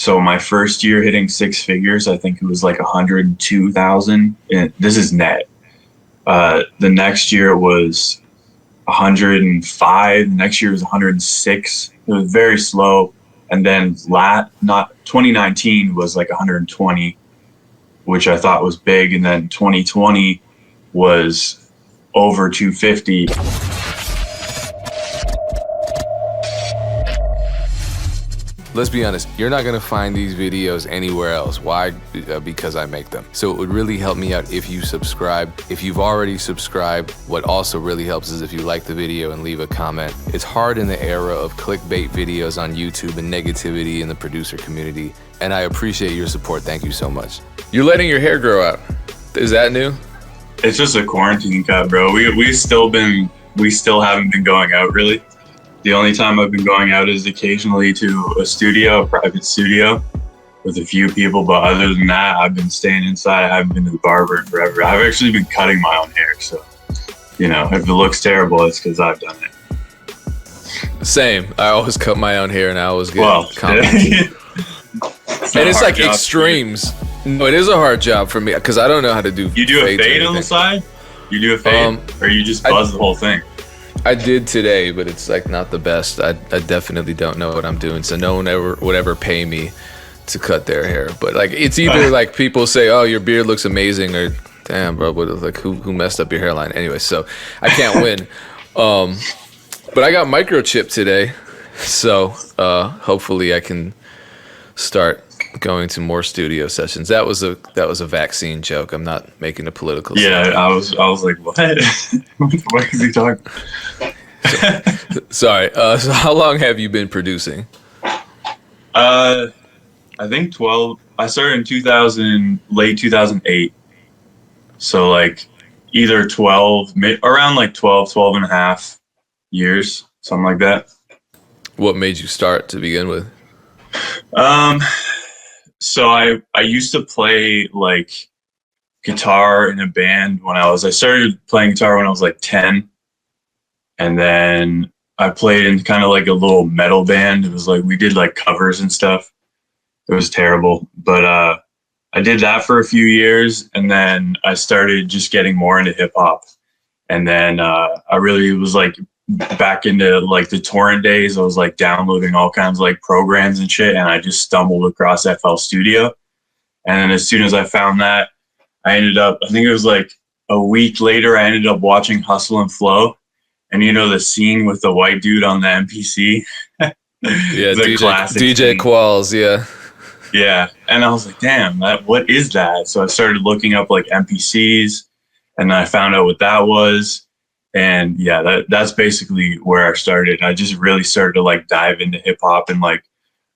So my first year hitting six figures, I think it was like 102,000. And this is net. The next year it was 105. The next year was 106. It was very slow. And then not 2019 was like 120, which I thought was big. And then 2020 was over 250. Let's be honest, you're not gonna find these videos anywhere else. Why? Because I make them. So it would really help me out if you subscribe. If you've already subscribed, what also really helps is if you like the video and leave a comment. It's hard in the era of clickbait videos on YouTube and negativity in the producer community, and I appreciate your support. Thank you so much. You're letting your hair grow out. Is that new? It's just a quarantine cut, bro. We still haven't been going out really. The only time I've been going out is occasionally to a private studio with a few people. But other than that, I've been staying inside. I haven't been to the barber in forever. I've actually been cutting my own hair. So, if it looks terrible, it's because I've done it. Same. I always cut my own hair and I always get comments. And it's like extremes. No, it is a hard job for me because I don't know how to do. You do a fade on the side? You do a fade? Or you just buzz the whole thing? I did today, but it's like not the best. I definitely don't know what I'm doing, so no one would ever pay me to cut their hair. But like, it's either like people say, "Oh, your beard looks amazing," or "Damn, bro, who messed up your hairline?" Anyway, so I can't win. But I got microchipped today, so hopefully I can start going to more studio sessions. That was a vaccine joke. I'm not making a political. Yeah, I was like, what? What is he talking? Sorry. So how long have you been producing? I think 12. I started in late 2008. So like either 12, around like 12 and a half years, something like that. What made you start to begin with? So I used to play like guitar in a band I started playing guitar when I was like 10. And then I played in kind of like a little metal band. It was like, we did like covers and stuff. It was terrible. But I did that for a few years. And then I started just getting more into hip hop. And then I really was like back into like the torrent days. I was like downloading all kinds of like programs and shit. And I just stumbled across FL Studio. And then as soon as I found that, I think it was like a week later, I ended up watching Hustle and Flow. And the scene with the white dude on the MPC? Yeah, the classic DJ scene. Qualls, yeah. Yeah, and I was like, damn, what is that? So I started looking up like MPCs, and I found out what that was. And yeah, that's basically where I started. I just really started to like dive into hip hop, and like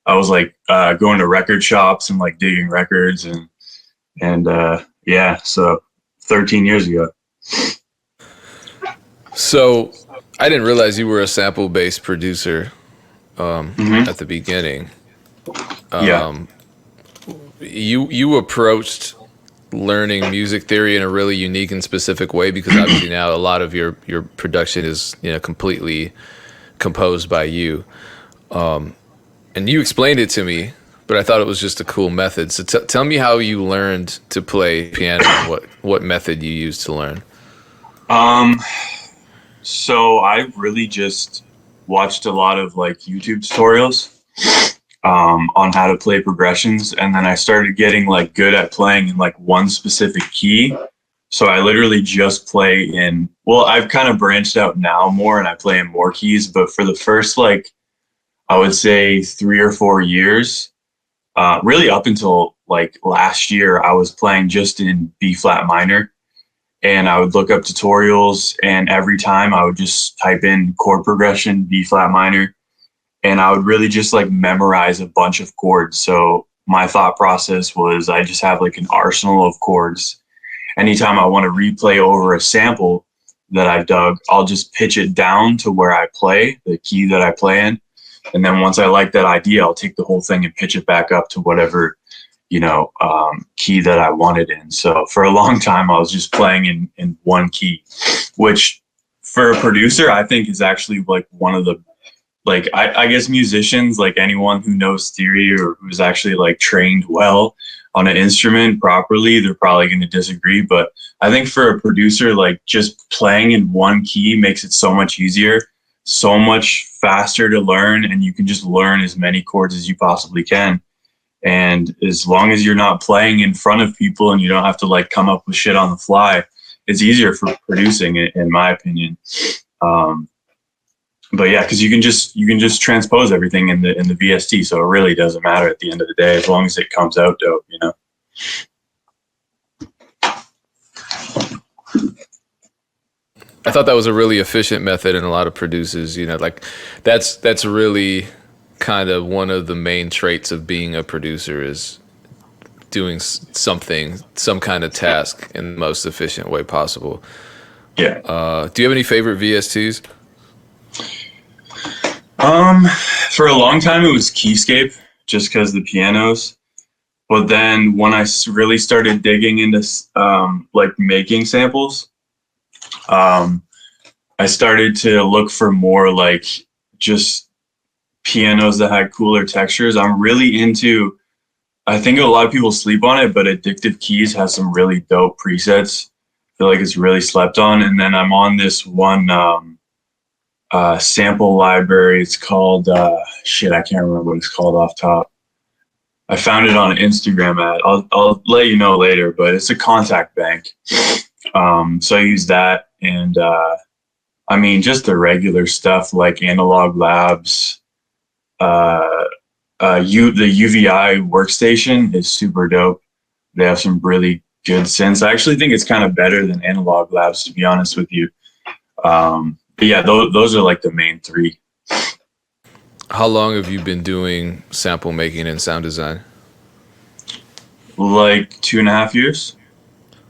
I was like going to record shops and like digging records, and yeah, so 13 years ago. So I didn't realize you were a sample-based producer at the beginning. Yeah. You approached learning music theory in a really unique and specific way because obviously now a lot of your production is completely composed by you. And you explained it to me, but I thought it was just a cool method. So tell me how you learned to play piano and what method you used to learn. So I really just watched a lot of like YouTube tutorials on how to play progressions. And then I started getting like good at playing in like one specific key. So I literally just play I've kind of branched out now more and I play in more keys. But for the first, like, I would say 3 or 4 years, really up until like last year, I was playing just in B flat minor. And I would look up tutorials, and every time I would just type in chord progression, B flat minor, and I would really just like memorize a bunch of chords. So my thought process was I just have like an arsenal of chords. Anytime I want to replay over a sample that I've dug, I'll just pitch it down to where I play, the key that I play in. And then once I like that idea, I'll take the whole thing and pitch it back up to whatever key that I wanted in. So for a long time, I was just playing in one key, which for a producer, I think is actually like one of the, like I guess musicians, like anyone who knows theory or who's actually like trained well on an instrument properly, they're probably going to disagree. But I think for a producer, like just playing in one key makes it so much easier, so much faster to learn, and you can just learn as many chords as you possibly can. And as long as you're not playing in front of people and you don't have to like come up with shit on the fly, it's easier for producing it, in my opinion. Um, but yeah, because you can just transpose everything in the VST, so it really doesn't matter at the end of the day as long as it comes out dope, you know. I thought that was a really efficient method, and a lot of producers, like that's really kind of one of the main traits of being a producer is doing something, some kind of task in the most efficient way possible. Yeah. Do you have any favorite VSTs? For a long time it was Keyscape, just because the pianos. But then when I really started digging into like making samples, um, I started to look for more like just pianos that had cooler textures. I'm really into. I think a lot of people sleep on it, but Addictive Keys has some really dope presets. I feel like it's really slept on. And then I'm on this one sample library. It's called shit. I can't remember what it's called off top. I found it on an Instagram ad. I'll let you know later, but it's a contact bank. So I use that, and I mean just the regular stuff like Analog Labs. The UVI workstation is super dope. They have some really good synths. I actually think it's kind of better than Analog Labs, to be honest with you. But yeah, those are like the main three. How long have you been doing sample making and sound design? Like 2.5 years,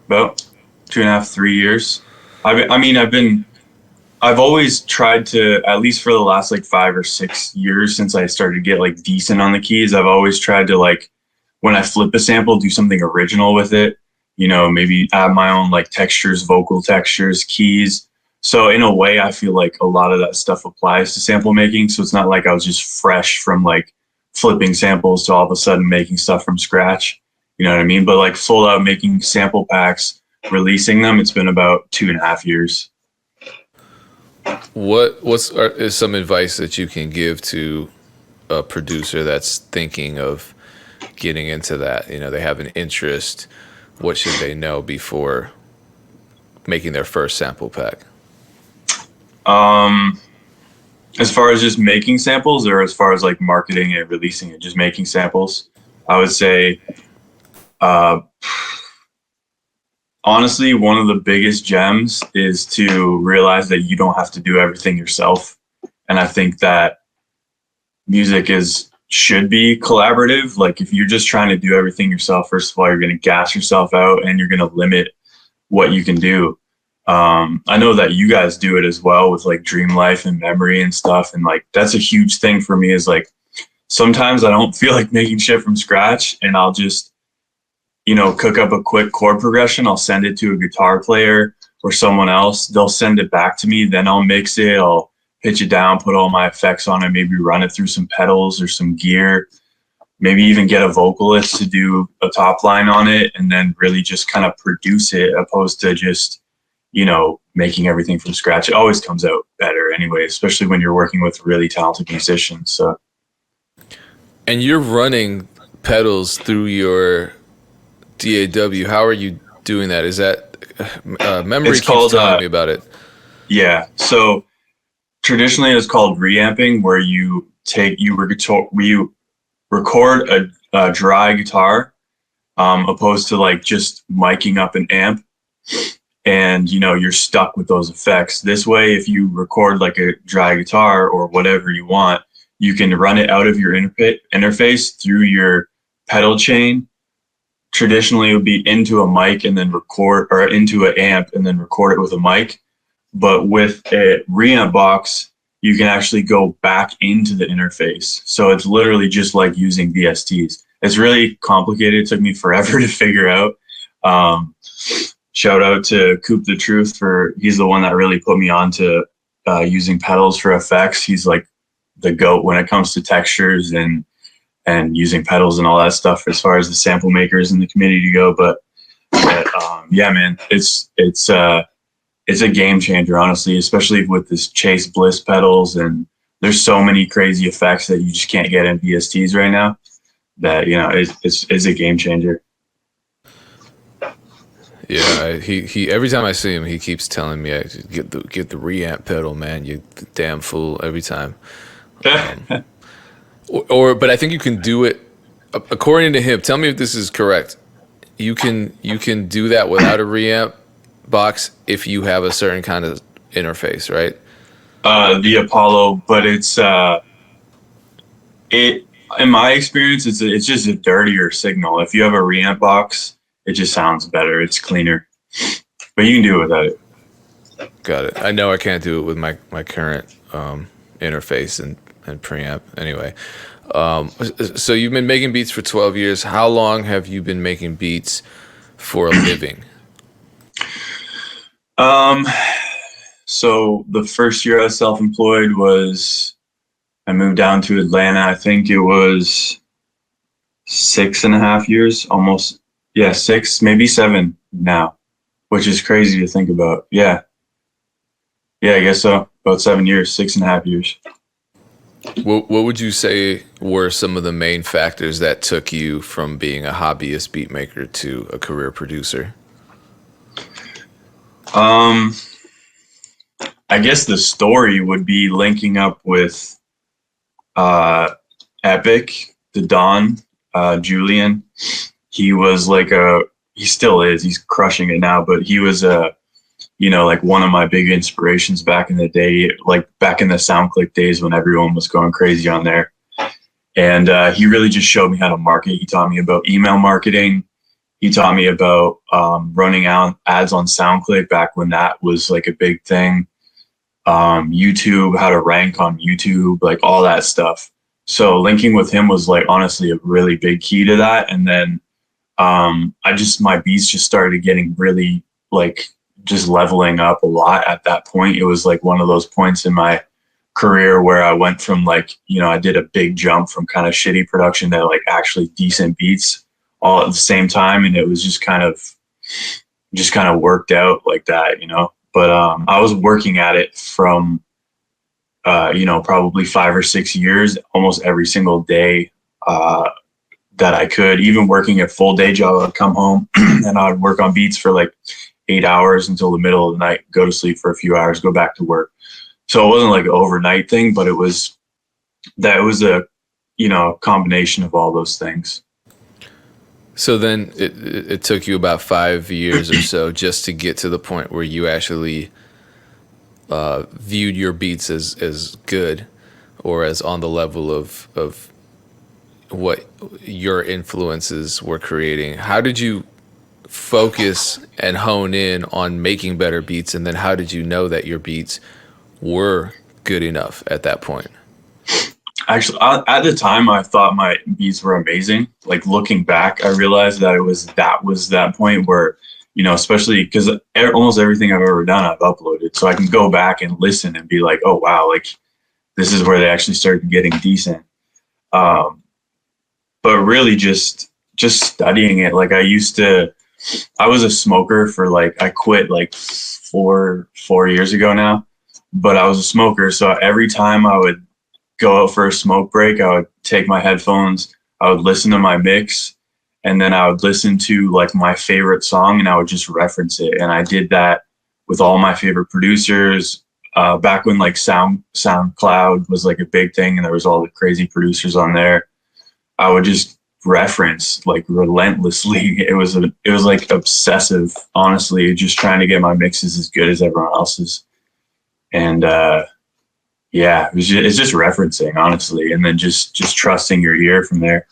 about 2.5, 3 years. I've always tried to, at least for the last like 5 or 6 years since I started to get like decent on the keys, I've always tried to like, when I flip a sample, do something original with it, maybe add my own like textures, vocal textures, keys. So in a way, I feel like a lot of that stuff applies to sample making. So it's not like I was just fresh from like flipping samples to all of a sudden making stuff from scratch. You know what I mean? But like full out making sample packs, releasing them, it's been about 2.5 years. Is some advice that you can give to a producer that's thinking of getting into that? They have an interest. What should they know before making their first sample pack? As far as just making samples, or as far as like marketing it, releasing it, just making samples, I would say, uh, honestly, one of the biggest gems is to realize that you don't have to do everything yourself. And I think that music should be collaborative. Like if you're just trying to do everything yourself, first of all, you're going to gas yourself out and you're going to limit what you can do. I know that you guys do it as well with like Dream Life and Memory and stuff. And like, that's a huge thing for me is like, sometimes I don't feel like making shit from scratch, and I'll just, cook up a quick chord progression. I'll send it to a guitar player or someone else. They'll send it back to me. Then I'll mix it. I'll pitch it down, put all my effects on it, maybe run it through some pedals or some gear, maybe even get a vocalist to do a top line on it, and then really just kind of produce it, opposed to just, making everything from scratch. It always comes out better anyway, especially when you're working with really talented musicians. So. And you're running pedals through your DAW. How are you doing that? Is that Memory It's keeps called, telling me about it. Yeah. So traditionally it's called reamping, where you record a dry guitar, opposed to like just miking up an amp, and you're stuck with those effects. This way, if you record like a dry guitar or whatever you want, you can run it out of your interface through your pedal chain. Traditionally, it would be into a mic and then record, or into an amp and then record it with a mic. But with a Reamp box, you can actually go back into the interface. So it's literally just like using VSTs. It's really complicated. It took me forever to figure out. Shout out to Coop the Truth he's the one that really put me on to using pedals for effects. He's like the goat when it comes to textures and using pedals and all that stuff as far as the sample makers in the community go. But yeah, man, it's a game changer, honestly, especially with this Chase Bliss pedals. And there's so many crazy effects that you just can't get in VSTs right now that, you know, is a game changer. Yeah, he every time I see him, he keeps telling me, get the Reamp pedal, man. You damn fool every time. But I think you can do it according to him. Tell me if this is correct. You can do that without a Reamp box if you have a certain kind of interface, right? The Apollo, but it in my experience, it's just a dirtier signal. If you have a Reamp box, it just sounds better. It's cleaner, but you can do it without it. Got it. I know I can't do it with my current interface and preamp. Anyway, so you've been making beats for 12 years. How long have you been making beats for a living? So the first year I was self-employed was I moved down to Atlanta. I think it was 6.5 years, almost. Yeah, six, maybe seven now, which is crazy to think about. Yeah. Yeah, I guess so. About 7 years, 6.5 years. What would you say were some of the main factors that took you from being a hobbyist beat maker to a career producer? Um, I guess the story would be linking up with uh Epic, the Don, Julian. He was like he still is, he's crushing it now, but he was you know, like one of my big inspirations back in the day, like back in the SoundClick days when everyone was going crazy on there. And he really just showed me how to market. He taught me about email marketing. He taught me about running out ads on SoundClick back when that was like a big thing. YouTube, how to rank on YouTube, like all that stuff. So linking with him was like honestly a really big key to that. And then my beats just started getting really like just leveling up a lot at that point. It was like one of those points in my career where I went from like, you know, I did a big jump from kind of shitty production to like actually decent beats all at the same time. And it was just kind of worked out like that, you know. But I was working at it from you know, probably 5 or 6 years, almost every single day that I could. Even working a full day job, I'd come home and I'd work on beats for like 8 hours until the middle of the night, go to sleep for a few hours, go back to work. So it wasn't like an overnight thing, but it was a, you know, combination of all those things. So then it took you about 5 years or so just to get to the point where you actually viewed your beats as good or as on the level of what your influences were creating. How did you focus and hone in on making better beats, and then how did you know that your beats were good enough at that point? Actually, at the time, I thought my beats were amazing. Like looking back, I realized that was that point where, you know, especially because almost everything I've ever done, I've uploaded, so I can go back and listen and be like, oh wow, like this is where they actually started getting decent. But really, just studying it. Like I was a smoker for like I quit like four years ago now, but I was a smoker, so every time I would go out for a smoke break, I would take my headphones, I would listen to my mix, and then I would listen to like my favorite song and I would just reference it. And I did that with all my favorite producers back when like SoundCloud was like a big thing and there was all the crazy producers on there. I would just reference like relentlessly. It was like obsessive, honestly, just trying to get my mixes as good as everyone else's. And yeah, it's just referencing, honestly, and then just trusting your ear from there.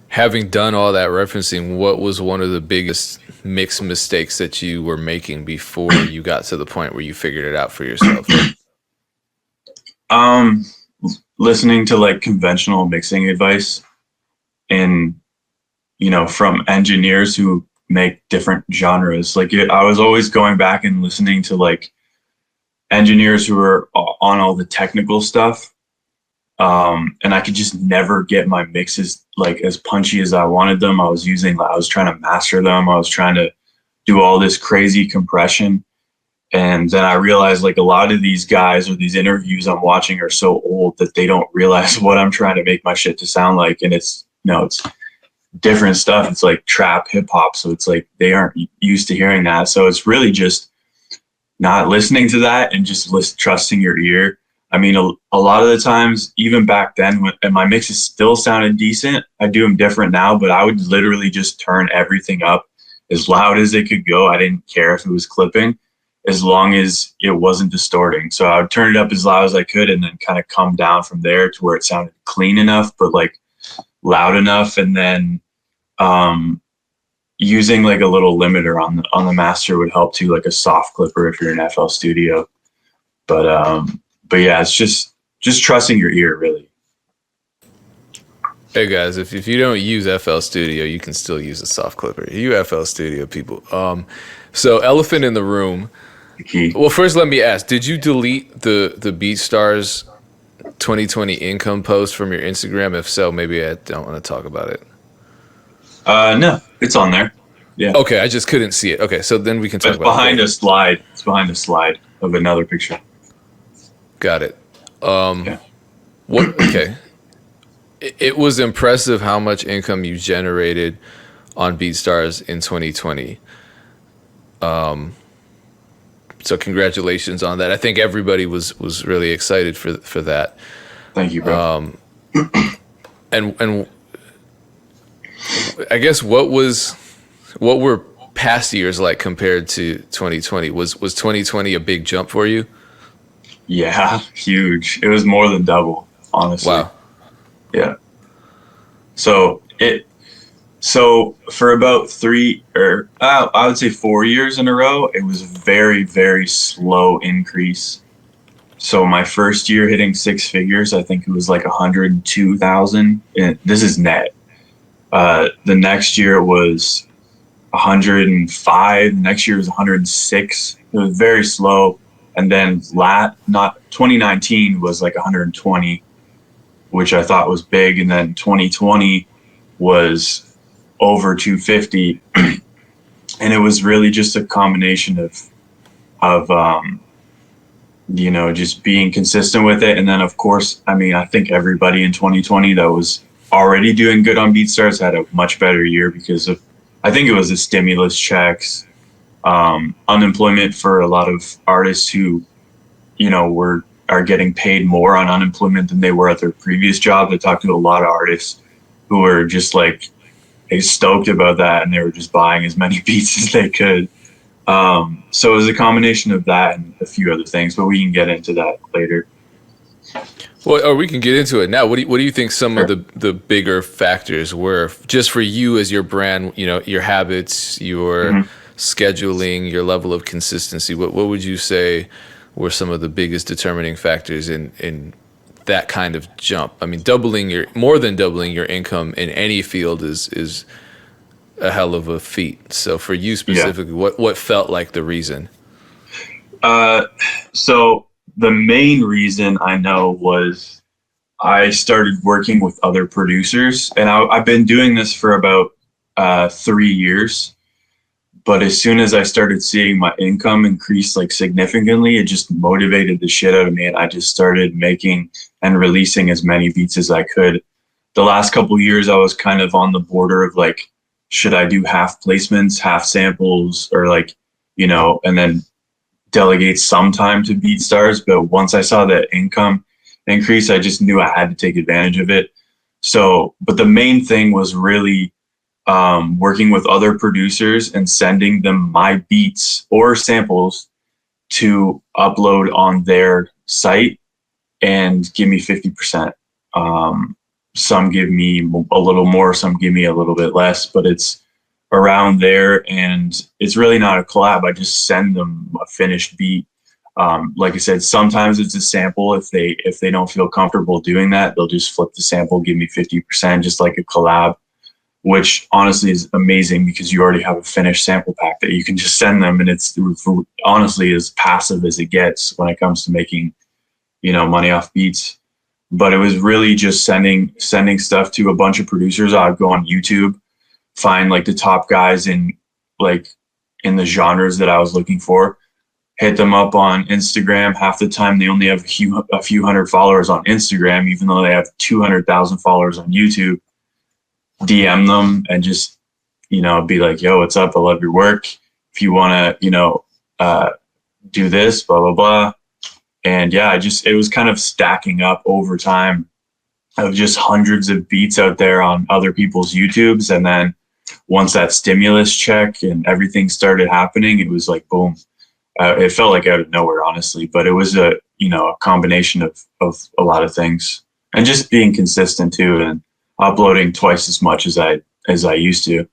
Having done all that referencing, what was one of the biggest mix mistakes that you were making before you got to the point where you figured it out for yourself? Listening to like conventional mixing advice and, you know, from engineers who make different genres. Like I was always going back and listening to like engineers who were on all the technical stuff. And I could just never get my mixes like as punchy as I wanted them. I was trying to master them. I was trying to do all this crazy compression. And then I realized like a lot of these guys or these interviews I'm watching are so old that they don't realize what I'm trying to make my shit to sound like. And it's different stuff. It's like trap hip hop. So it's like they aren't used to hearing that. So it's really just not listening to that and just trusting your ear. I mean, a lot of the times, even back then, and my mixes still sounded decent. I do them different now, but I would literally just turn everything up as loud as it could go. I didn't care if it was clipping, as long as it wasn't distorting. So I would turn it up as loud as I could, and then kind of come down from there to where it sounded clean enough, but like loud enough. And then using like a little limiter on the master would help too, like a soft clipper if you're in FL Studio. But yeah, it's just trusting your ear, really. Hey guys, if you don't use FL Studio, you can still use a soft clipper. You FL Studio people. So elephant in the room. The key. Well, first let me ask: did you delete the Beatstars 2020 income post from your Instagram? If so, maybe I don't want to talk about it. No, it's on there. Yeah. Okay, I just couldn't see it. Okay, so then we can talk It's about behind it. a slide. It's behind a slide of another picture. Got it. Yeah. What? Okay. It was impressive how much income you generated on BeatStars in 2020. So congratulations on that. I think everybody was really excited for that. Thank you, bro. And I guess what were past years like compared to 2020? Was 2020 a big jump for you? Yeah, huge. It was more than double, honestly. Wow. Yeah. So for about I would say 4 years in a row, it was very, very slow increase. So my first year hitting six figures, I think it was like 102,000. This is net. The next year was 105. The next year was 106. It was very slow. And then 2019 was like 120, which I thought was big. And then 2020 was over 250. And it was really just a combination of just being consistent with it. And then of course, I mean, I think everybody in 2020 that was already doing good on BeatStars had a much better year because of, I think it was the stimulus checks, unemployment for a lot of artists who, are getting paid more on unemployment than they were at their previous job. I talked to a lot of artists who were just like stoked about that, and they were just buying as many beats as they could. So it was a combination of that and a few other things, but we can get into that later. Well, or we can get into it now. What do you think some of the bigger factors were just for you as your brand? Your habits, your scheduling, your level of consistency. What would you say were some of the biggest determining factors in that kind of jump? I mean, more than doubling your income in any field is a hell of a feat. So for you specifically, what felt like the reason? So the main reason I know was I started working with other producers, and I've been doing this for about 3 years. But as soon as I started seeing my income increase like significantly, it just motivated the shit out of me, and I just started making and releasing as many beats as I could. The last couple of years, I was kind of on the border of like, should I do half placements, half samples, or like, and then delegate some time to BeatStars. But once I saw the income increase, I just knew I had to take advantage of it. So, but the main thing was really working with other producers and sending them my beats or samples to upload on their site and give me 50%. Some give me a little more, some give me a little bit less, but it's around there, and it's really not a collab. I just send them a finished beat. Like I said, sometimes it's a sample. If they don't feel comfortable doing that, they'll just flip the sample, give me 50%, just like a collab. which honestly is amazing because you already have a finished sample pack that you can just send them, and it's honestly as passive as it gets when it comes to making, money off beats. But it was really just sending stuff to a bunch of producers. I'd go on YouTube, find like the top guys like in the genres that I was looking for, hit them up on Instagram. Half the time they only have a few hundred followers on Instagram, even though they have 200,000 followers on YouTube. DM them and just, be like, yo, what's up? I love your work. If you want to, do this, blah, blah, blah. And yeah, it was kind of stacking up over time of just hundreds of beats out there on other people's YouTubes. And then once that stimulus check and everything started happening, it was like, boom. It felt like out of nowhere, honestly, but it was a combination of a lot of things, and just being consistent too, and uploading twice as much as I used to.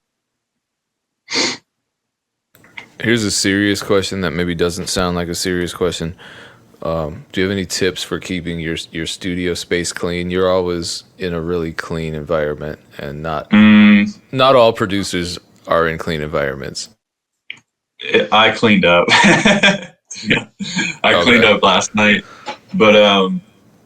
Here's a serious question that maybe doesn't sound like a serious question. Do you have any tips for keeping your studio space clean? You're always in a really clean environment, and not all producers are in clean environments. I cleaned up. I cleaned up last night, but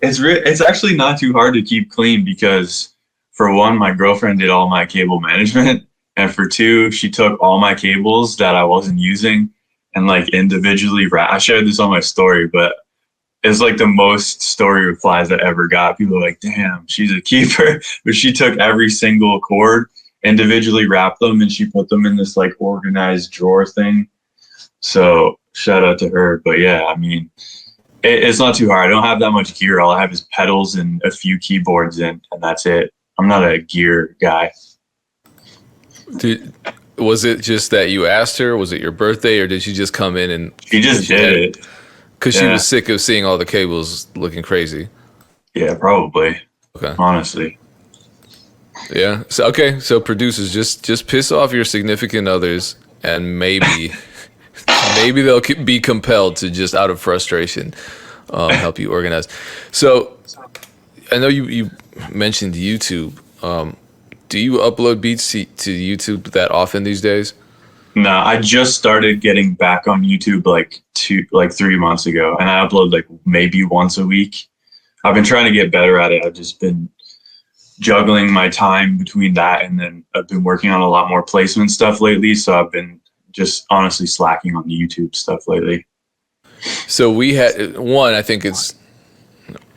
it's actually not too hard to keep clean because, for one, my girlfriend did all my cable management, and for two, she took all my cables that I wasn't using and like individually I shared this on my story, but it's like the most story replies I ever got. People are like, "Damn, she's a keeper," but she took every single cord, individually wrapped them, and she put them in this like organized drawer thing. So shout out to her. But yeah, I mean, it's not too hard. I don't have that much gear. All I have is pedals and a few keyboards, and that's it. I'm not a gear guy. Was it just that you asked her? Was it your birthday, or did she just come in and she just did it? Because she was sick of seeing all the cables looking crazy. Yeah, probably. Okay. Honestly. Yeah. So producers, just piss off your significant others, and maybe they'll be compelled to, just out of frustration, help you organize. So I know you mentioned YouTube. Do you upload beats to YouTube that often these days? No, I just started getting back on YouTube like 3 months ago, and I upload like maybe once a week. I've been trying to get better at it. I've just been juggling my time between that, and then I've been working on a lot more placement stuff lately. So I've been just honestly slacking on the YouTube stuff lately. So we had one. I think it's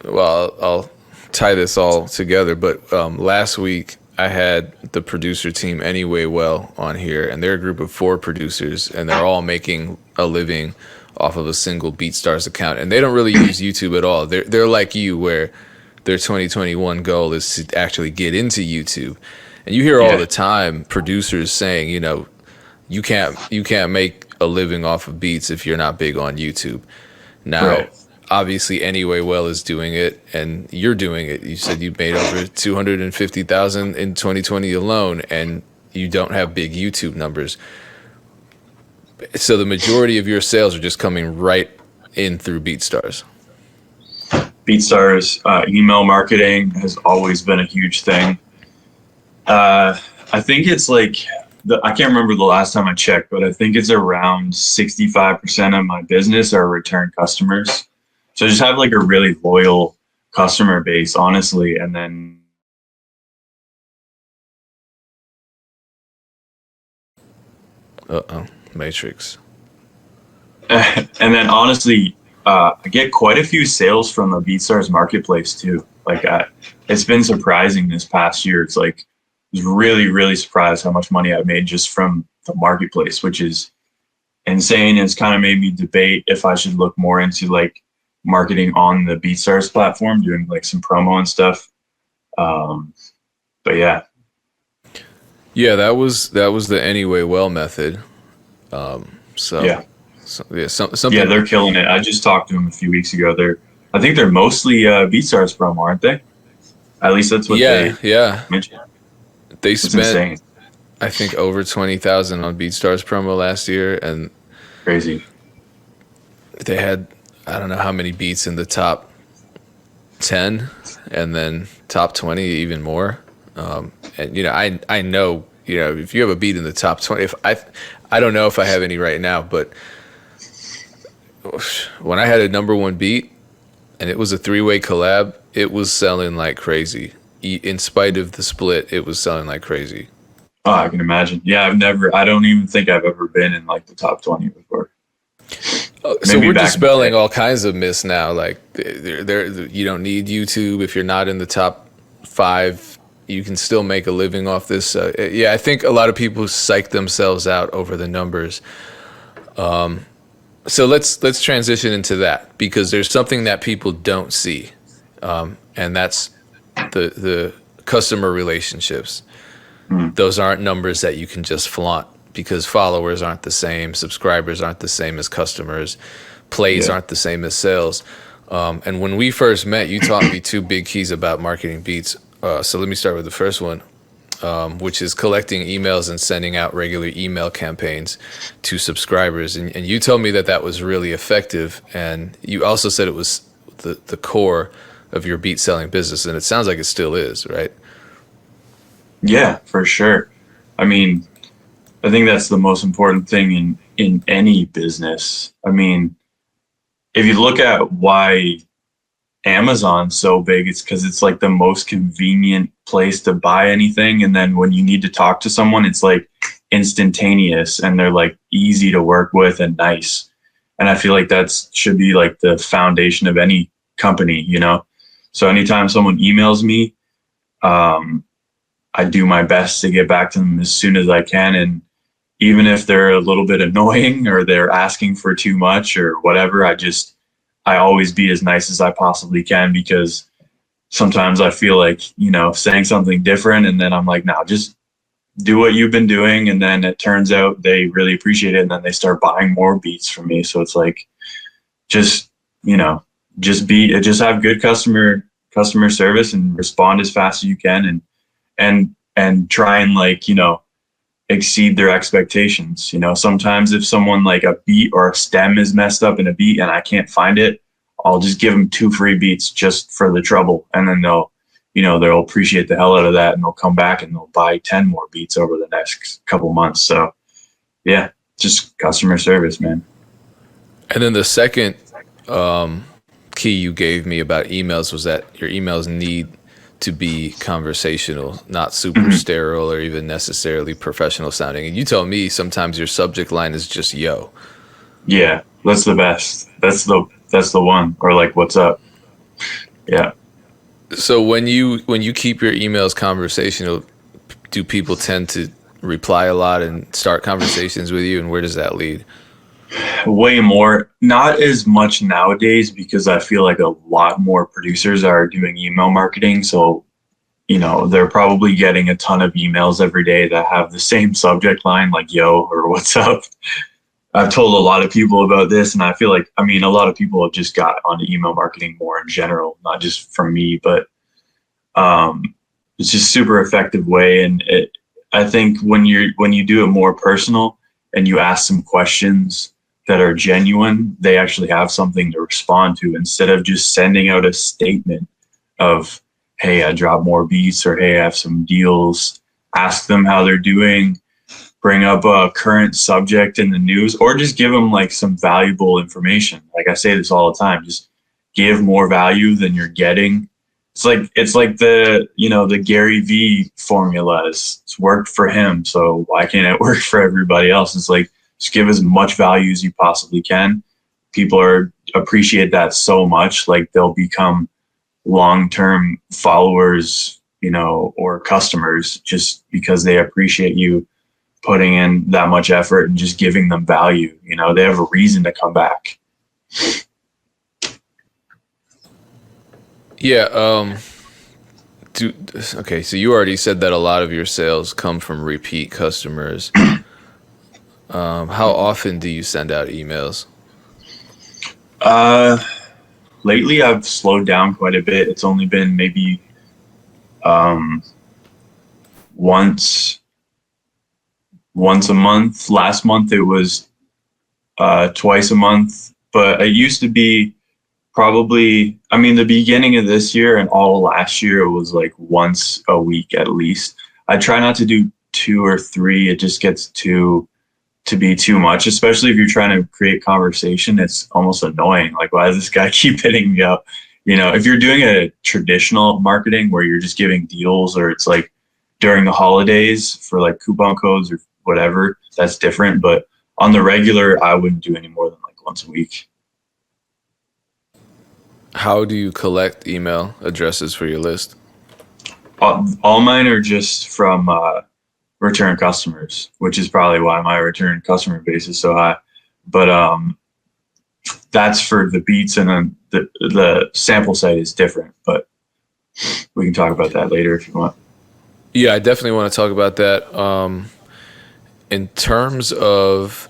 I'll tie this all together. But last week I had the producer team Anyway Well on here, and they're a group of 4 producers, and they're all making a living off of a single Beatstars account, and they don't really use YouTube at all. They're like you, where their 2021 goal is to actually get into YouTube. And you hear all the time producers saying, you can't make a living off of beats if you're not big on YouTube. Now, obviously, Anyway Well is doing it, and you're doing it. You said you made over 250,000 in 2020 alone, and you don't have big YouTube numbers. So the majority of your sales are just coming right in through Beatstars. Beatstars email marketing has always been a huge thing. I think it's like I can't remember the last time I checked, but I think it's around 65% of my business are return customers. So just have like a really loyal customer base, honestly, and then Matrix. And then honestly, I get quite a few sales from the Beatstars marketplace too. Like it's been surprising this past year. It's like I was really, really surprised how much money I've made just from the marketplace, which is insane. It's kind of made me debate if I should look more into like marketing on the Beatstars platform, doing like some promo and stuff. But yeah. Yeah, that was the Anyway Well method. Something. Yeah, they're killing it. I just talked to them a few weeks ago. I think they're mostly Beatstars promo, aren't they? At least that's what they mentioned. They it's spent insane. I think over 20,000 on Beatstars promo last year, and crazy. They had I don't know how many beats in the top 10, and then top 20 even more. And I know, if you have a beat in the top 20, if I don't know if I have any right now, but when I had a number one beat and it was a 3-way collab, it was selling like crazy. In spite of the split, it was selling like crazy. Oh, I can imagine. Yeah, I don't even think I've ever been in like the top 20 before. So Maybe we're back in the dispelling day. all kinds of myths now. Like, you don't need YouTube if you're not in the top 5. You can still make a living off this. Yeah, I think a lot of people psych themselves out over the numbers. So let's transition into that, because there's something that people don't see, and that's the customer relationships. Mm. Those aren't numbers that you can just flaunt, because followers aren't the same, subscribers aren't the same as customers, plays Yeah. aren't the same as sales. And when we first met, you taught me 2 big keys about marketing beats. So let me start with the first one, which is collecting emails and sending out regular email campaigns to subscribers. And you told me that that was really effective. And you also said it was the core of your beat selling business. And it sounds like it still is, right? Yeah, for sure. I mean, I think that's the most important thing in any business. I mean, if you look at why Amazon's so big, it's because it's like the most convenient place to buy anything. And then when you need to talk to someone, it's like instantaneous and they're like easy to work with and nice. And I feel like that's should be like the foundation of any company, you know? So anytime someone emails me, um, I do my best to get back to them as soon as I can. And even if they're a little bit annoying or they're asking for too much or whatever, I always be as nice as I possibly can, because sometimes I feel like, saying something different and then I'm like, no, just do what you've been doing. And then it turns out they really appreciate it. And then they start buying more beats from me. So it's like, just, you know, just have good customer service and respond as fast as you can, and try and like, exceed their expectations. Sometimes if someone like a beat or a stem is messed up in a beat and I can't find it, I'll just give them 2 free beats just for the trouble. And then they'll appreciate the hell out of that, and they'll come back and they'll buy 10 more beats over the next couple months. So yeah, just customer service, man. And then the second key you gave me about emails was that your emails need to be conversational, not super sterile or even necessarily professional sounding. And you told me sometimes your subject line is just yo. Yeah, that's the best. That's the one. Or like, what's up? Yeah. So when you keep your emails conversational, do people tend to reply a lot and start conversations with you, and where does that lead? Way more. Not as much nowadays, because I feel like a lot more producers are doing email marketing. So, they're probably getting a ton of emails every day that have the same subject line, like yo or what's up. I've told a lot of people about this, and I feel like, a lot of people have just got onto email marketing more in general, not just from me, but it's just super effective way. And I think when you do it more personal and you ask some questions that are genuine, they actually have something to respond to, instead of just sending out a statement of, hey, I dropped more beats, or hey, I have some deals. Ask them how they're doing, bring up a current subject in the news, or just give them like some valuable information. Like I say this all the time, just give more value than you're getting. It's like the Gary V formula. It's worked for him, so why can't it work for everybody else? It's like, just give as much value as you possibly can. People appreciate that so much, like they'll become long-term followers, or customers, just because they appreciate you putting in that much effort and just giving them value. They have a reason to come back. Yeah. Okay. So you already said that a lot of your sales come from repeat customers. How often do you send out emails? Lately I've slowed down quite a bit. It's only been maybe um, once a month. Last month it was twice a month, but it used to be probably, I mean, the beginning of this year and all last year, it was like once a week at least. I try not to do 2 or 3. It just gets to be too much, especially if you're trying to create conversation. It's almost annoying. Like, why does this guy keep hitting me up? You know, if you're doing a traditional marketing where you're just giving deals, or it's like during the holidays for like coupon codes or whatever, that's different. But on the regular, I wouldn't do any more than like once a week. How do you collect email addresses for your list? All mine are just from return customers, which is probably why my return customer base is so high. But that's for the beats, and then the sample site is different. But we can talk about that later if you want. Yeah, I definitely want to talk about that. In terms of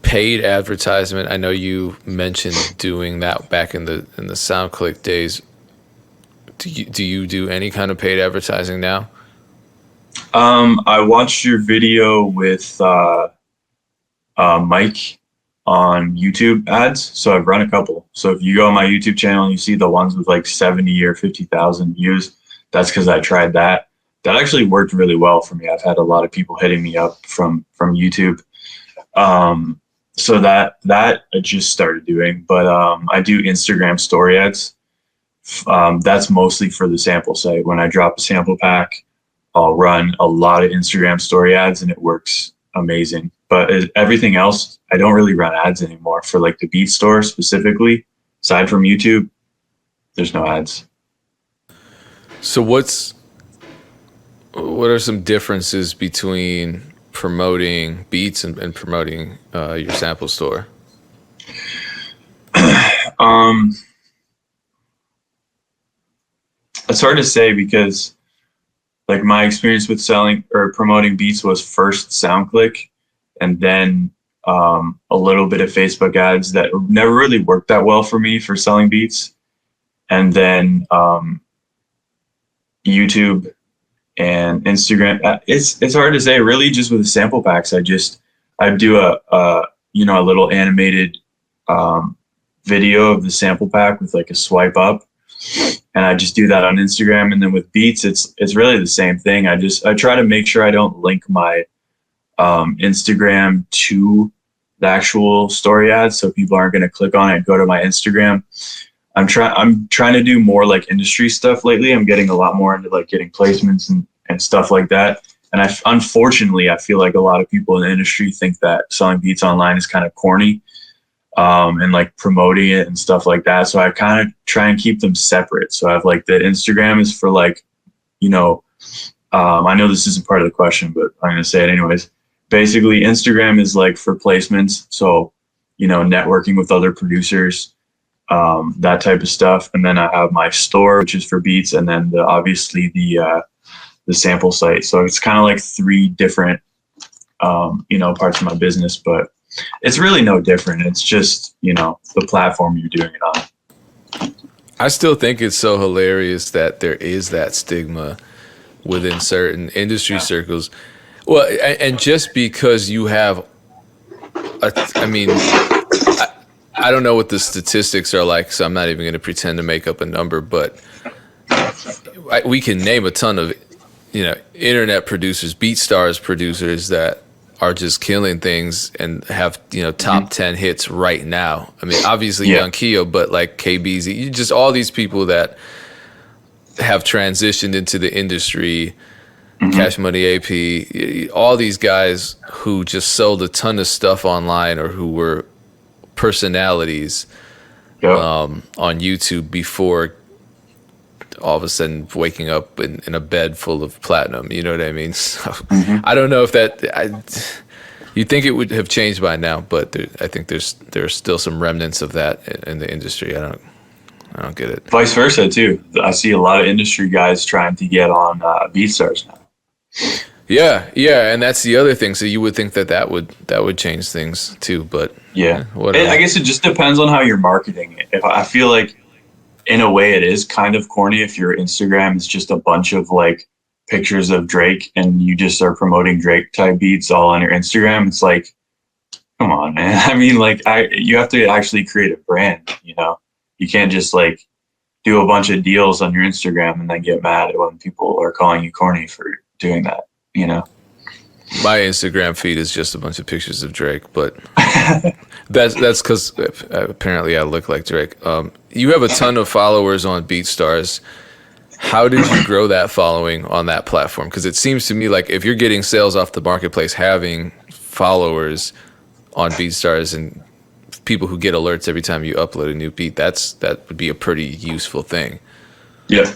paid advertisement, I know you mentioned doing that back in the SoundClick days. Do you do any kind of paid advertising now? I watched your video with Mike on YouTube ads, so I've run a couple. So if you go on my YouTube channel and you see the ones with like 70 or 50,000 views, that's because I tried that. That actually worked really well for me. I've had a lot of people hitting me up from YouTube. So that I just started doing, but I do Instagram story ads. That's mostly for the sample site. When I drop a sample pack, I'll run a lot of Instagram story ads, and it works amazing. But everything else, I don't really run ads anymore for like the Beat Store specifically. Aside from YouTube, there's no ads. So what are some differences between promoting beats and promoting your sample store? It's hard to say because like my experience with selling or promoting beats was first SoundClick, and then a little bit of Facebook ads that never really worked that well for me for selling beats, and then YouTube and Instagram. It's hard to say really. Just with the sample packs, I do a little animated video of the sample pack with like a swipe up, and I just do that on Instagram. And then with beats, it's really the same thing. I try to make sure I don't link my Instagram to the actual story ad, so people aren't going to click on it and go to my Instagram. I'm trying to do more like industry stuff lately. I'm getting a lot more into like getting placements and stuff like that. And unfortunately, I feel like a lot of people in the industry think that selling beats online is kind of corny, and like promoting it and stuff like that. So I kind of try and keep them separate. So I have like the Instagram is for like, I know this isn't part of the question, but I'm going to say it anyways. Basically, Instagram is like for placements. So, networking with other producers, that type of stuff. And then I have my store, which is for beats, and then obviously the sample site. So it's kind of like 3 different, parts of my business, but it's really no different. It's just, the platform you're doing it on. I still think it's so hilarious that there is that stigma within certain industry circles. Well, and just because you have, I don't know what the statistics are like, so I'm not even going to pretend to make up a number, but we can name a ton of, internet producers, Beatstars producers that are just killing things and have, top 10 hits right now. I mean, obviously Young Keo, but like KBZ, just all these people that have transitioned into the industry, Cash Money AP, all these guys who just sold a ton of stuff online or who were personalities on YouTube before all of a sudden waking up in a bed full of platinum. You know what I mean? So I don't know if you'd think it would have changed by now, but I think there's still some remnants of that in the industry. I don't get it. Vice versa too. I see a lot of industry guys trying to get on BeatStars now. Yeah, and that's the other thing. So you would think that would change things too, but I guess it just depends on how you're marketing it. If I feel like, in a way, it is kind of corny if your Instagram is just a bunch of like pictures of Drake and you just are promoting Drake type beats all on your Instagram. It's like, come on, man. I mean, like you have to actually create a brand, You can't just like do a bunch of deals on your Instagram and then get mad when people are calling you corny for doing that, you know? My Instagram feed is just a bunch of pictures of Drake, but that's because apparently I look like Drake. You have a ton of followers on BeatStars. How did you grow that following on that platform? Because it seems to me like if you're getting sales off the marketplace, having followers on BeatStars and people who get alerts every time you upload a new beat, that would be a pretty useful thing. Yeah.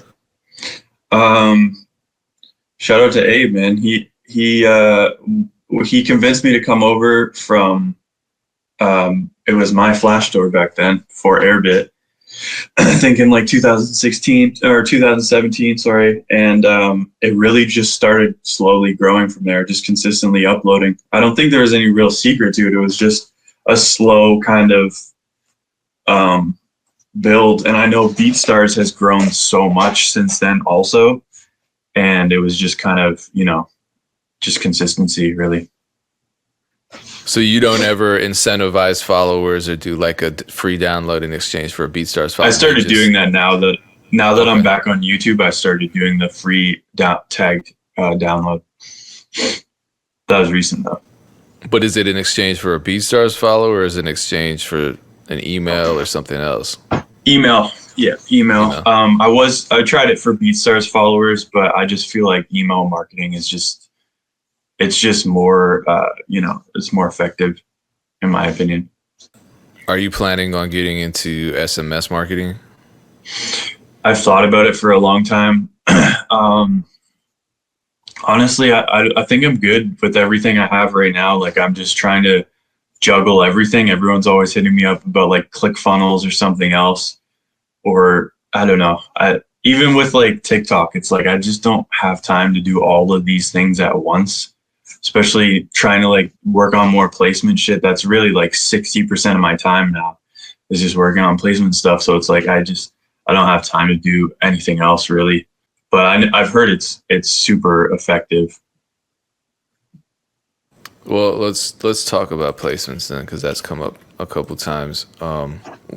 Shout out to Abe, man. He convinced me to come over from it was my Flash store back then for Airbit. I think in like 2016 or 2017, sorry. And it really just started slowly growing from there, just consistently uploading. I don't think there was any real secret to it. It was just a slow kind of build. And I know BeatStars has grown so much since then also. And it was just kind of, you know, just consistency, really. So you don't ever incentivize followers or do like a free download in exchange for a BeatStars follower? I started doing that now that okay. I'm back on YouTube. I started doing the free tagged download. That was recent though. But is it in exchange for a BeatStars follower or is it in exchange for an email or something else? Email. Yeah, email. I tried it for BeatStars followers, but I just feel like email marketing is just more, it's more effective in my opinion. Are you planning on getting into SMS marketing? I've thought about it for a long time. Honestly, I think I'm good with everything I have right now. Like I'm just trying to juggle everything. Everyone's always hitting me up about like ClickFunnels or something else. Or I don't know. Even with like TikTok, it's like I just don't have time to do all of these things at once, especially trying to like work on more placement shit. That's really like 60% of my time now is just working on placement stuff. So it's like I don't have time to do anything else really. But I've heard it's super effective. Well, let's talk about placements then, because that's come up a couple times.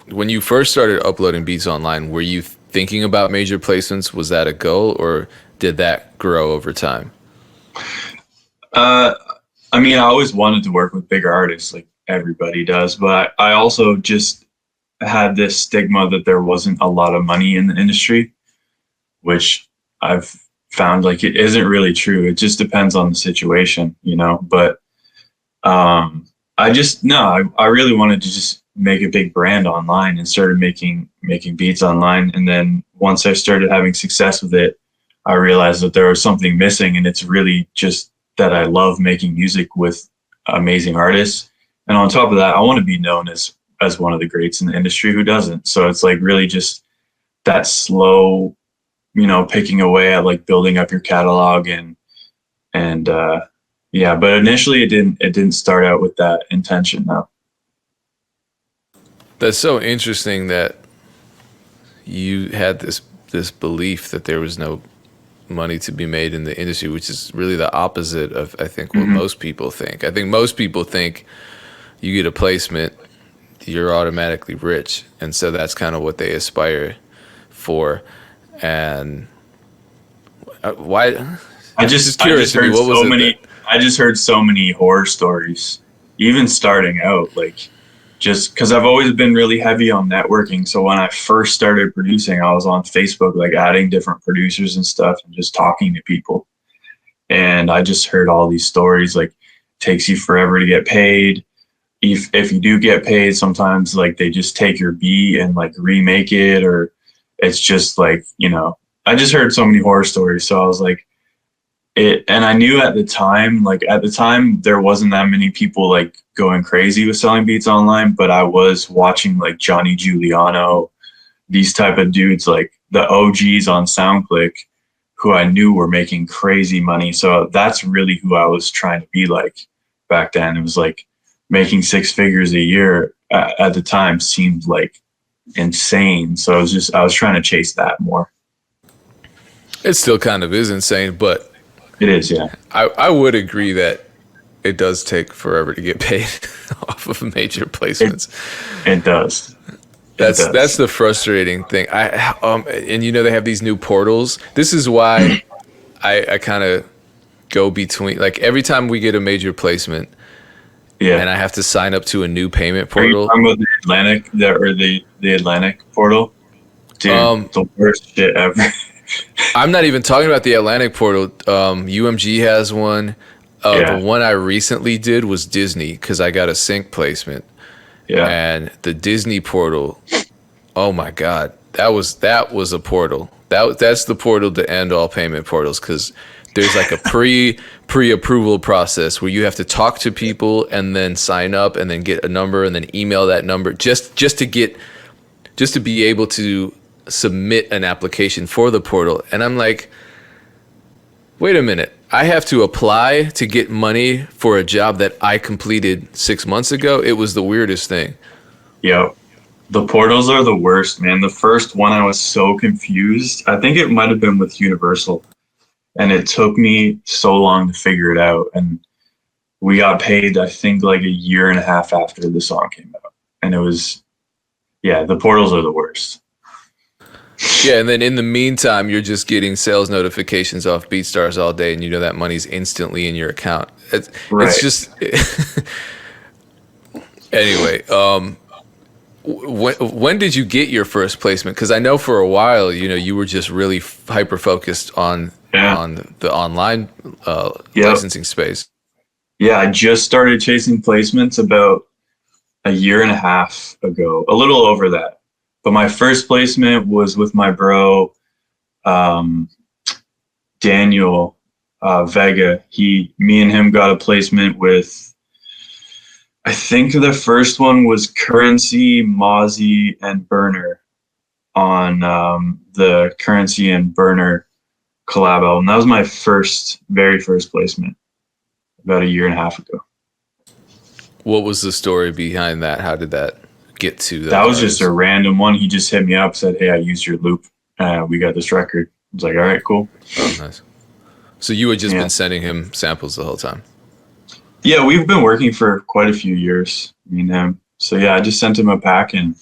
When you first started uploading beats online, were you thinking about major placements? Was that a goal, or did that grow over time? I mean, I always wanted to work with bigger artists, like everybody does, but I also just had this stigma that there wasn't a lot of money in the industry, which I've found like it isn't really true. It just depends on the situation, you know, but I really wanted to just make a big brand online and started making beats online. And then once I started having success with it, I realized that there was something missing, and it's really just that I love making music with amazing artists. And on top of that, I want to be known as one of the greats in the industry. Who doesn't? So it's like really just that slow, you know, picking away at like building up your catalog and yeah, but initially it didn't start out with that intention though. That's so interesting that you had this belief that there was no money to be made in the industry, which is really the opposite of I think what most people think. I think most people think you get a placement, you're automatically rich, and so that's kind of what they aspire for. And why? I just heard so many horror stories, even starting out, like just because I've always been really heavy on networking. So when I first started producing, I was on Facebook, like adding different producers and stuff and just talking to people. And I just heard all these stories, like it takes you forever to get paid. If you do get paid, sometimes like they just take your beat and like remake it, or it's just like, you know, I just heard so many horror stories. So I was like, and I knew at the time, there wasn't that many people like going crazy with selling beats online, but I was watching like Johnny Giuliano, these type of dudes, like the OGs on SoundClick, who I knew were making crazy money. So that's really who I was trying to be like back then. It was like making 6 figures a year at the time seemed like insane. So I was trying to chase that more. It still kind of is insane, but it is, yeah. I would agree that it does take forever to get paid off of major placements. It does. It That's does. the frustrating thing. And they have these new portals. This is why I kind of go between, like, every time we get a major placement Yeah. and I have to sign up to a new payment Are you portal. talking about the Atlantic, or the Atlantic portal? Dude, Um, the worst shit ever. I'm not even talking about the Atlantic portal. UMG has one. The Yeah, one I recently did was Disney because I got a sync placement, yeah, and the Disney portal. Oh my God, that was a portal. That's the portal to end all payment portals because there's like a pre approval process where you have to talk to people and then sign up and then get a number and then email that number just to be able to submit an application for the portal. And I'm like, wait a minute. I have to apply to get money for a job that I completed 6 months ago. It was the weirdest thing. yeah. The portals are the worst, man. The first one, I was so confused. I think it might have been with Universal, and it took me so long to figure it out. And we got paid, I think, like a year and a half after the song came out. And it was, yeah, the portals are the worst. Yeah, and then in the meantime, you're just getting sales notifications off BeatStars all day, and you know that money's instantly in your account. It's Right. just anyway. When did you get your first placement? Because I know for a while, you were just really hyper focused Yeah. on the online Yep. licensing space. Yeah, I just started chasing placements about a year and a half ago, a little over that. But my first placement was with my bro, um, Daniel Vega. Me and him got a placement with, I think the first one was Currency, Mozzie, and Burner on the Currency and Burner collab album. That was my very first placement about a year and a half ago. What was the story behind that? How did that get to That those was just a artists? random one. He just hit me up, said, "Hey, I used your loop. We got this record." I was like, "All right, cool." Oh, nice. So you had just Yeah, been sending him samples the whole time. yeah, we've been working for quite a few years, me and him. So yeah, I just sent him a pack, and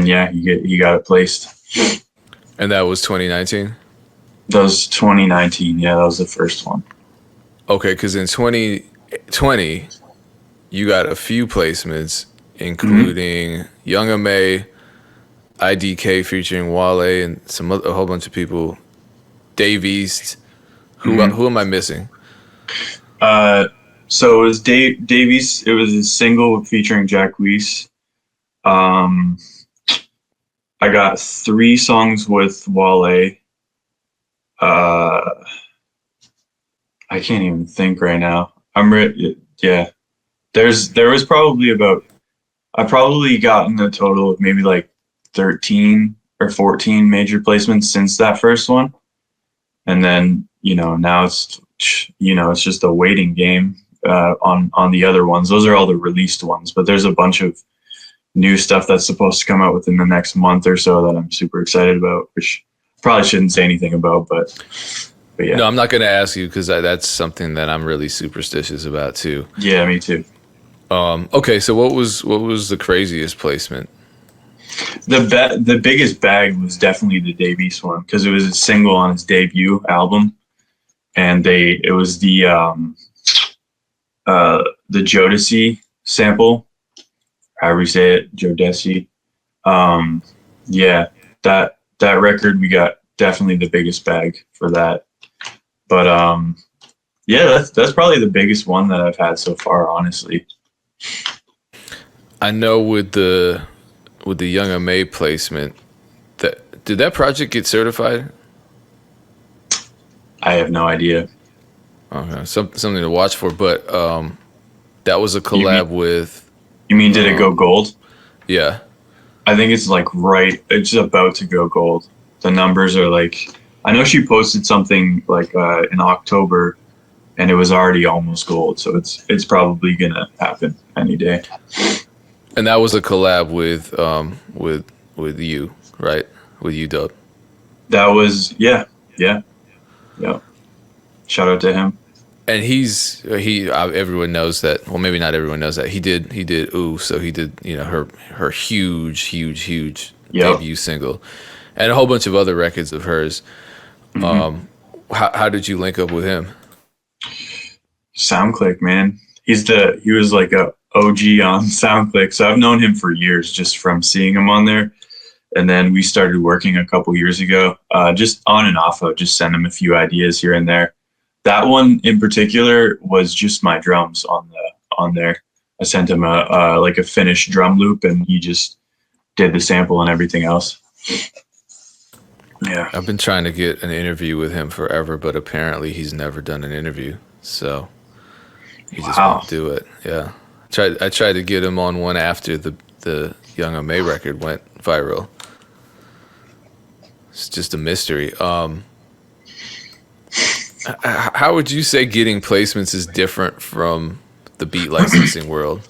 yeah, he got it placed. And that was 2019? That was 2019. Yeah, that was the first one. Okay, because in 2020, you got a few placements, Hmm. including Young M.A., IDK featuring Wale, and a whole bunch of people. Dave East. Hmm. Who am I missing? Uh, so it was Davies. It was a single featuring Jack Weiss. Um, I got 3 songs with Wale. Uh, I can't even think right now. Yeah. There was probably about, I probably gotten a total of maybe like 13 or 14 major placements since that first one. And then, now it's just a waiting game on the other ones. Those are all the released ones, but there's a bunch of new stuff that's supposed to come out within the next month or so that I'm super excited about, which probably shouldn't say anything about, but yeah. No, I'm not going to ask you because that's something that I'm really superstitious about too. Yeah, me too. Okay, so what was the craziest placement? The biggest bag was definitely the Davies one because it was a single on his debut album, and it was the Jodeci sample, however you say it, Jodeci. Um, yeah, that record we got definitely the biggest bag for that. But yeah, that's probably the biggest one that I've had so far, honestly. I know with the Young M.A. placement, that did that project get certified? I have no idea. Okay, something to watch for. But that was a You mean collab with you mean did it go gold? yeah. I think it's like it's about to go gold. The numbers are like, I know she posted something like in October, and it was already almost gold, so it's probably gonna happen any day. And that was a collab with you, right? With you, Dub. That was, yeah, yeah, yeah. Shout out to him. And everyone knows that. Well, maybe not everyone knows that he did Ooh, so he did, you know, her huge Yep. debut single, and a whole bunch of other records of hers. Mm-hmm. How did you link up with him? SoundClick, man. He was like a OG on SoundClick, so I've known him for years just from seeing him on there. And then we started working a couple years ago, just on and off. I would just send him a few ideas here and there. That one in particular was just my drums on there. I sent him a like a finished drum loop, and he just did the sample and everything else. Yeah. I've been trying to get an interview with him forever, but apparently he's never done an interview. So he just won't do it. Yeah. I tried to get him on one after the Young May record went viral. It's just a mystery. How would you say getting placements is different from the beat licensing world?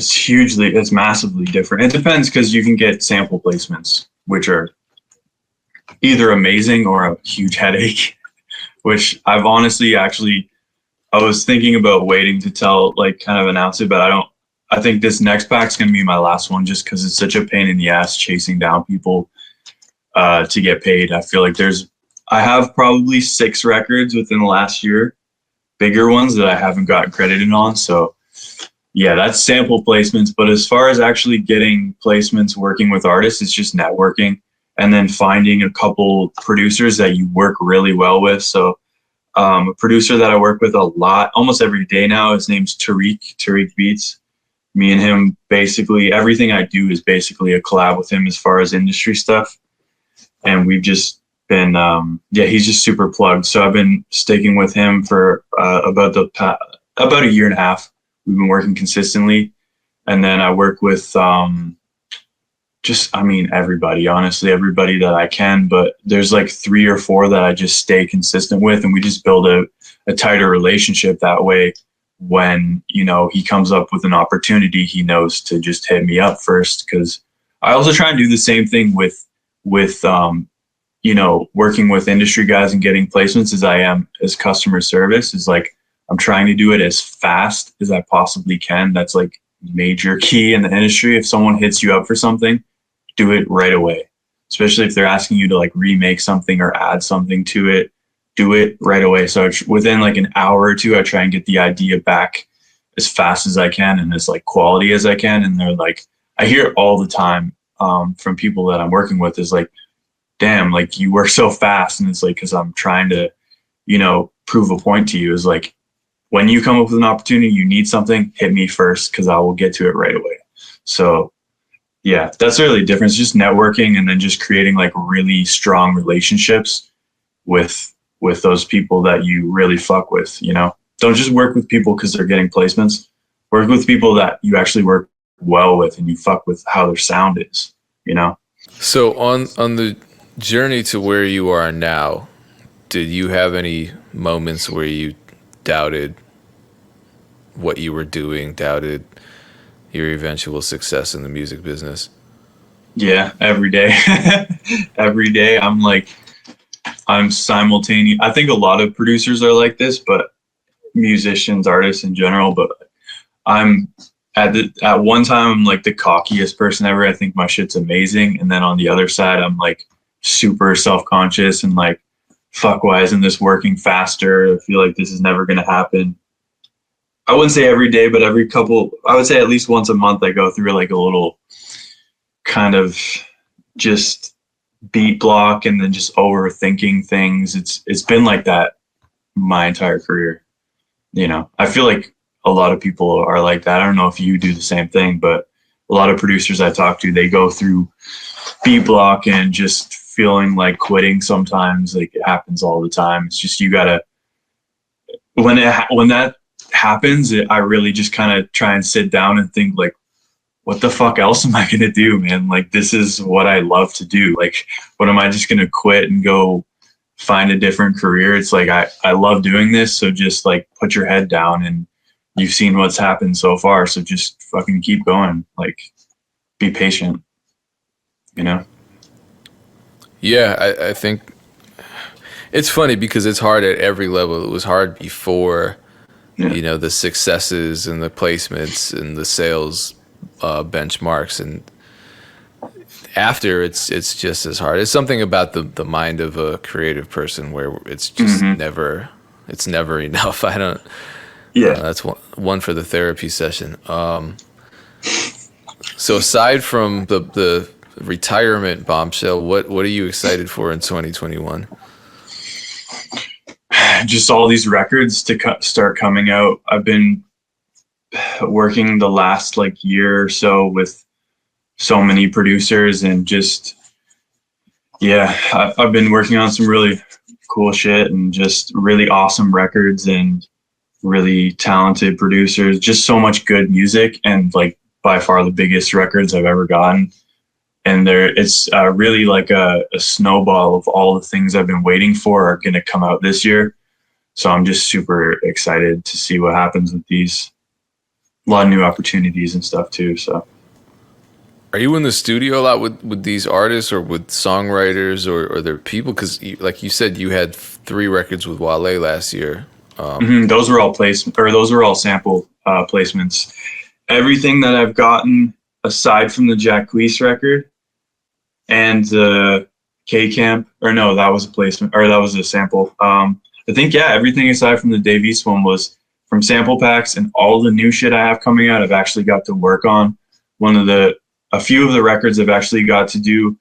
It's massively different. It depends, because you can get sample placements, which are either amazing or a huge headache, which I've honestly I was thinking about waiting to kind of announce it, but I think this next pack's going to be my last one, just because it's such a pain in the ass chasing down people to get paid. I feel like I have probably 6 records within the last year, bigger ones that I haven't gotten credited on. So yeah, that's sample placements. But as far as actually getting placements working with artists, it's just networking and then finding a couple producers that you work really well with. So a producer that I work with a lot, almost every day now, his name's Tariq Beats. Me and him, basically everything I do is basically a collab with him as far as industry stuff. And we've just been, he's just super plugged. So I've been sticking with him for about a year and a half. We've been working consistently. And then I work with everybody, honestly, everybody that I can. But there's like 3 or 4 that I just stay consistent with. And we just build a tighter relationship that way. When, you know, he comes up with an opportunity, he knows to just hit me up first. Because I also try and do the same thing with working with industry guys and getting placements as I am as customer service. Is like, I'm trying to do it as fast as I possibly can. That's like major key in the industry. If someone hits you up for something, do it right away. Especially if they're asking you to like remake something or add something to it, do it right away. So within like an hour or 2, I try and get the idea back as fast as I can and as like quality as I can. And they're like, I hear it all the time from people that I'm working with, is like, damn, like you work so fast. And it's like, because I'm trying to, prove a point to you, is like, when you come up with an opportunity, you need something, hit me first, because I will get to it right away. So yeah, that's really the difference. Just networking and then just creating like really strong relationships with those people that you really fuck with. Don't just work with people because they're getting placements. Work with people that you actually work well with and you fuck with how their sound is. So on the journey to where you are now, did you have any moments where you doubted what you were doing, doubted your eventual success in the music business? Yeah, every day. Every day I'm simultaneous. I think a lot of producers are like this, but musicians, artists in general, but I'm at one time I'm like the cockiest person ever. I think my shit's amazing. And then on the other side, I'm like super self-conscious and like, fuck, why isn't this working faster? I feel like this is never going to happen. I wouldn't say every day, but I would say at least once a month, I go through like a little kind of just beat block and then just overthinking things. It's been like that my entire career. I feel like a lot of people are like that. I don't know if you do the same thing, but a lot of producers I talk to, they go through beat block and just feeling like quitting sometimes. Like it happens all the time. It's just, you gotta, when that happens, I really just kind of try and sit down and think like, what the fuck else am I going to do, man? Like, this is what I love to do. Like, what am I just going to quit and go find a different career? It's like, I love doing this. So just like put your head down, and you've seen what's happened so far. So just fucking keep going. Like, be patient, Yeah, I think It's funny because it's hard at every level. It was hard before, Yeah. the successes and the placements and the sales benchmarks, and after it's just as hard. It's something about the mind of a creative person where it's just Hmm. never enough. I don't. Yeah. That's one for the therapy session. So aside from the retirement bombshell, what are you excited for in 2021? Just all these records to start coming out. I've been working the last like year or so with so many producers, and just yeah, I've been working on some really cool shit and just really awesome records and really talented producers. Just so much good music, and like by far the biggest records I've ever gotten. And it's really like a snowball of all the things I've been waiting for are going to come out this year. So I'm just super excited to see what happens with these. A lot of new opportunities and stuff too. So Are you in the studio a lot with these artists or with songwriters or their people? Because like you said, you had 3 records with Wale last year. those were all those were all sample placements. Everything that I've gotten aside from the Jacquees record and the K Camp, or no, that was a placement, or that was a sample. I think, yeah, everything aside from the Davies one was from sample packs, and all the new shit I have coming out, I've actually got to work on. A few of the records I've actually got to do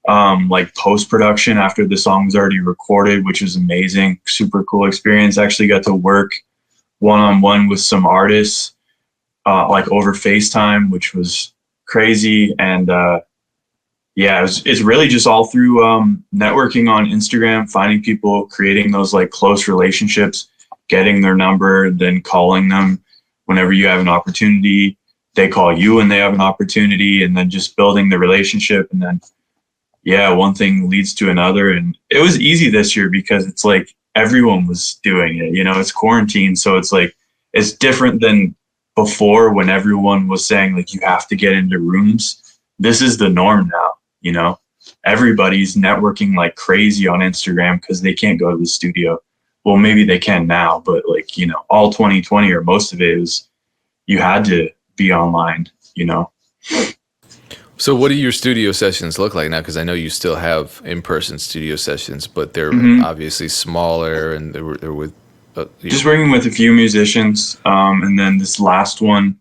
like post production after the song was already recorded, which was amazing. Super cool experience. Actually got to work one on one with some artists like over FaceTime, which was crazy. And yeah, it's really just all through networking on Instagram, finding people, creating those like close relationships, getting their number, then calling them whenever you have an opportunity. They call you when they have an opportunity, and then just building the relationship. And then, yeah, one thing leads to another. And it was easy this year because it's like everyone was doing it. It's quarantine. So it's like, it's different than before when everyone was saying like, you have to get into rooms. This is the norm now. Everybody's networking like crazy on Instagram because they can't go to the studio. Well, maybe they can now, but like, all 2020 or most of it was, you had to be online. So what do your studio sessions look like now? Because I know you still have in-person studio sessions, but they're obviously smaller, and they're with just working with a few musicians. And then this last one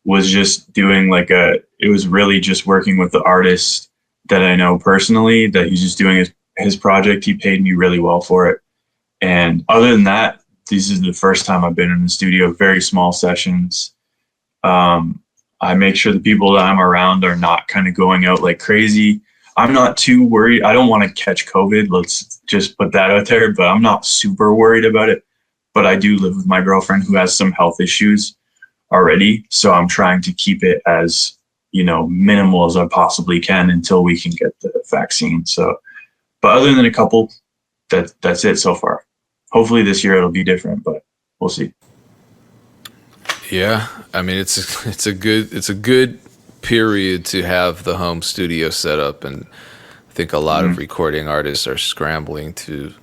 was just doing it was really just working with the artist that I know personally, that he's just doing his project. He paid me really well for it. And other than that, this is the first time I've been in the studio, very small sessions. I make sure the people that I'm around are not kind of going out like crazy. I'm not too worried. I don't want to catch COVID. Let's just put that out there, but I'm not super worried about it. But I do live with my girlfriend who has some health issues already. So I'm trying to keep it as, minimal as I possibly can until we can get the vaccine. So, but other than a couple, that's it so far. Hopefully this year it'll be different, but we'll see. Yeah, I mean it's a good period to have the home studio set up, and I think a lot of recording artists are scrambling to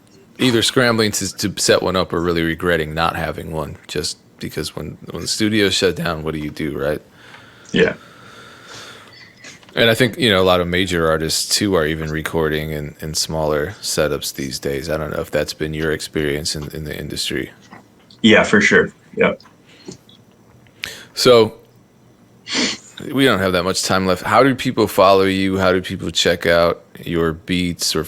set one up or really regretting not having one, just because when the studio shut down, what do you do, right? Yeah. And I think, a lot of major artists too are even recording in smaller setups these days. I don't know if that's been your experience in the industry. Yeah, for sure. Yeah. So we don't have that much time left. How do people follow you? How do people check out your beats or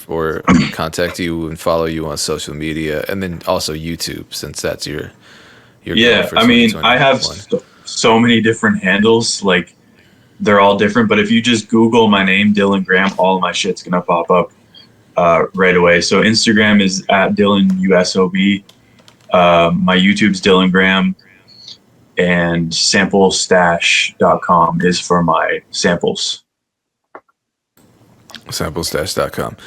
contact you and follow you on social media? And then also YouTube, since that's your yeah, goal for I mean, I have 2021. so many different handles. Like, they're all different, but if you just Google my name, Dylan Graham, all of my shit's gonna pop up right away. So Instagram is at Dylan USOB. My YouTube's Dylan Graham, and samplestash.com is for my samples. Samplestash.com.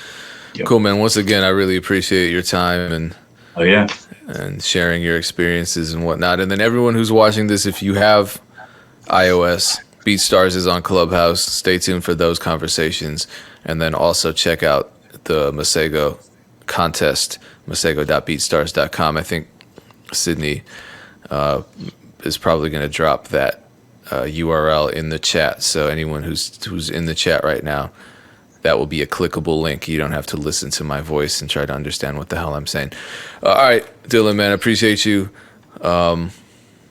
Yep. Cool, man. Once again, I really appreciate your time Oh yeah. and sharing your experiences and whatnot. And then everyone who's watching this, if you have iOS, Beatstars is on Clubhouse. Stay tuned for those conversations. And then also check out the Masego contest, masego.beatstars.com. I think Sydney is probably going to drop that URL in the chat. So anyone who's in the chat right now, that will be a clickable link. You don't have to listen to my voice and try to understand what the hell I'm saying. All right, Dylan, man, I appreciate you.